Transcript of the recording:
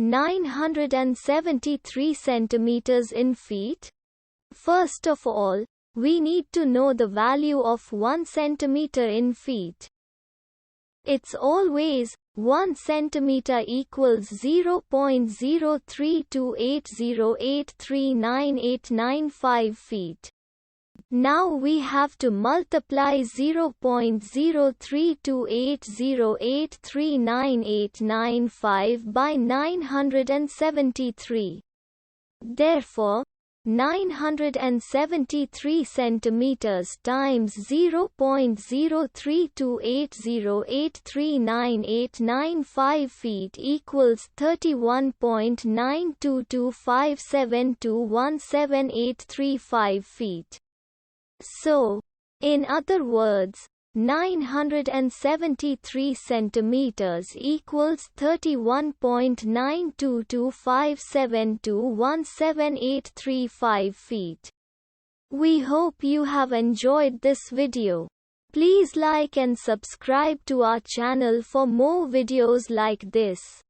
973 centimeters in feet? First of all, we need to know the value of 1 centimeter in feet. It's always 1 centimeter equals 0.03280839895 feet. Now we have to multiply 0.03280839895 by 973. Therefore, 973 centimeters times 0.03280839895 feet equals 31.92257217835 feet. So, in other words, 973 centimeters equals 31.92257217835 feet. We hope you have enjoyed this video. Please like and subscribe to our channel for more videos like this.